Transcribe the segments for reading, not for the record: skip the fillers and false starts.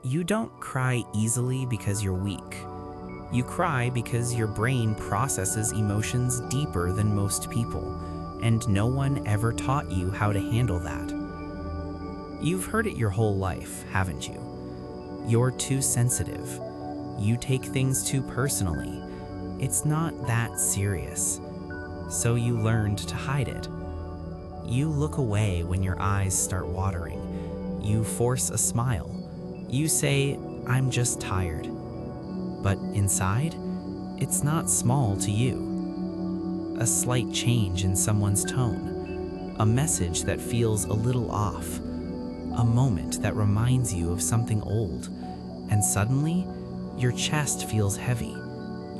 You don't cry easily because you're weak. You cry because your brain processes emotions deeper than most people, and no one ever taught you how to handle that. You've heard it your whole life, haven't you? You're too sensitive. You take things too personally. It's not that serious. So you learned to hide it. You look away when your eyes start watering. You force a smile. You say, "I'm just tired." But inside, it's not small to you. A slight change in someone's tone, a message that feels a little off, a moment that reminds you of something old, and suddenly, your chest feels heavy,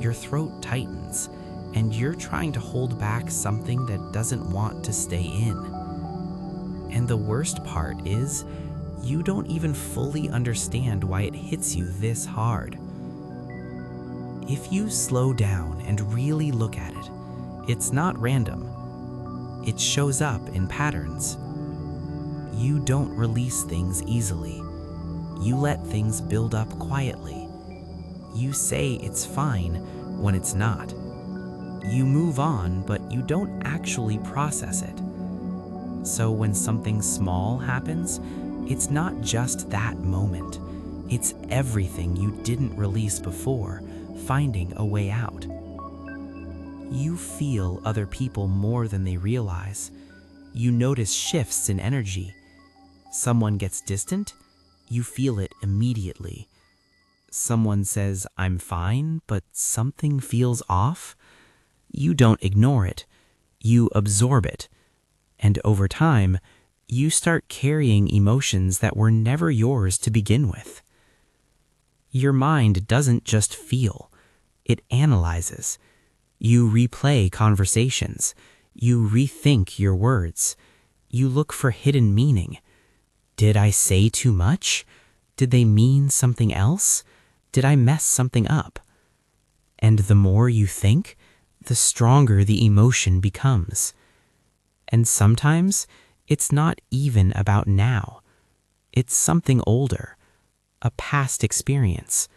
your throat tightens, and you're trying to hold back something that doesn't want to stay in. And the worst part is, you don't even fully understand why it hits you this hard. If you slow down and really look at it, it's not random. It shows up in patterns. You don't release things easily. You let things build up quietly. You say it's fine when it's not. You move on, but you don't actually process it. So when something small happens, it's not just that moment. It's everything you didn't release before, finding a way out. You feel other people more than they realize. You notice shifts in energy. Someone gets distant, you feel it immediately. Someone says, "I'm fine," but something feels off. You don't ignore it. You absorb it. And over time, you start carrying emotions that were never yours to begin with. Your mind doesn't just feel, it analyzes. You replay conversations. You rethink your words. You look for hidden meaning. Did I say too much? Did they mean something else? Did I mess something up? And the more you think, the stronger the emotion becomes. And sometimes, it's not even about now. It's something older, a past experience,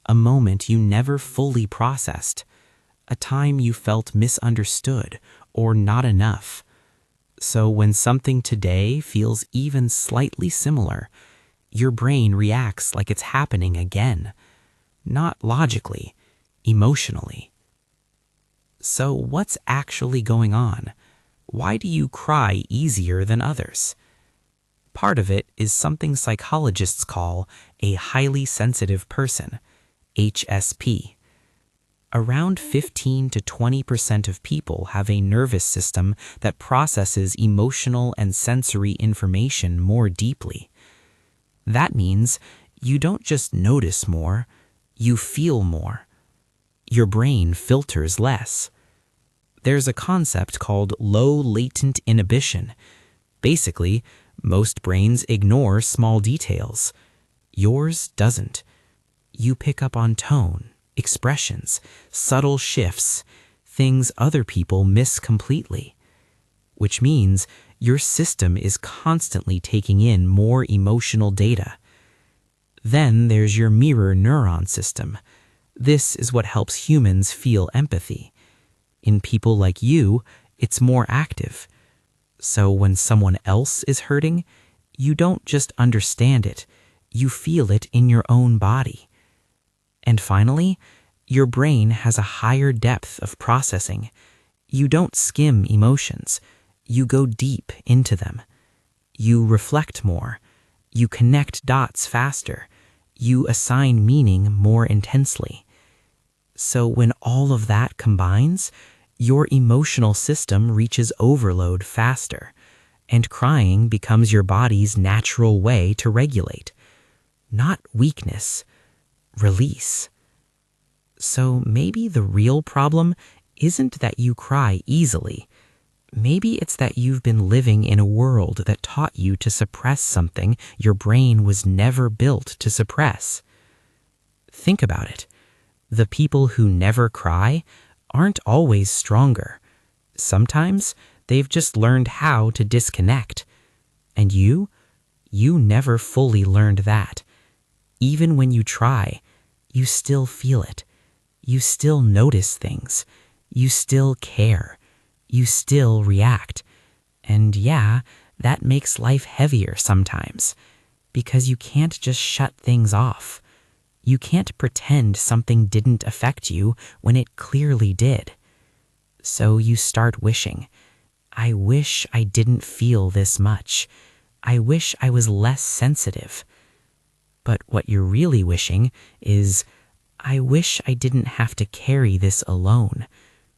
a moment you never fully processed, a time you felt misunderstood or not enough. So when something today feels even slightly similar, your brain reacts like it's happening again, not logically, emotionally. So what's actually going on? Why do you cry easier than others? Part of it is something psychologists call a highly sensitive person, HSP. Around 15 to 20% of people have a nervous system that processes emotional and sensory information more deeply. That means you don't just notice more, you feel more. Your brain filters less. There's a concept called low latent inhibition. Basically, most brains ignore small details. Yours doesn't. You pick up on tone, expressions, subtle shifts, things other people miss completely. Which means your system is constantly taking in more emotional data. Then there's your mirror neuron system. This is what helps humans feel empathy. In people like you, it's more active. So when someone else is hurting, you don't just understand it, you feel it in your own body. And finally, your brain has a higher depth of processing. You don't skim emotions, you go deep into them. You reflect more, you connect dots faster, you assign meaning more intensely. So when all of that combines, your emotional system reaches overload faster, and crying becomes your body's natural way to regulate. Not weakness, release. So maybe the real problem isn't that you cry easily. Maybe it's that you've been living in a world that taught you to suppress something your brain was never built to suppress. Think about it. The people who never cry aren't always stronger. Sometimes they've just learned how to disconnect. And you never fully learned that. Even when you try, you still feel it. You still notice things. You still care. You still react. And yeah, that makes life heavier sometimes, because you can't just shut things off. You can't pretend something didn't affect you when it clearly did. So you start wishing, I wish I didn't feel this much. I wish I was less sensitive. But what you're really wishing is, I wish I didn't have to carry this alone,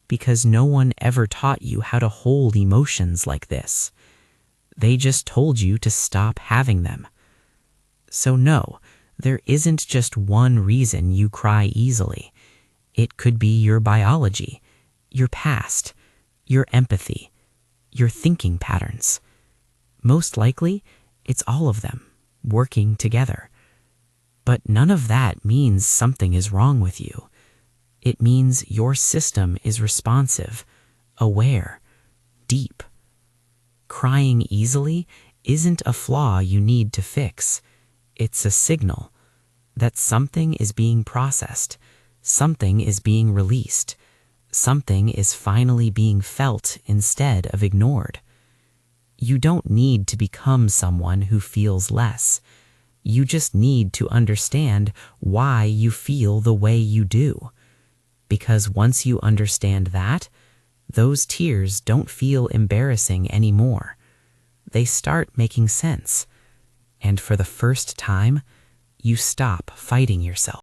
because no one ever taught you how to hold emotions like this. They just told you to stop having them. So no, there isn't just one reason you cry easily. It could be your biology, your past, your empathy, your thinking patterns. Most likely, it's all of them, working together. But none of that means something is wrong with you. It means your system is responsive, aware, deep. Crying easily isn't a flaw you need to fix. It's a signal that something is being processed, something is being released, something is finally being felt instead of ignored. You don't need to become someone who feels less. You just need to understand why you feel the way you do. Because once you understand that, those tears don't feel embarrassing anymore. They start making sense. And for the first time, you stop fighting yourself.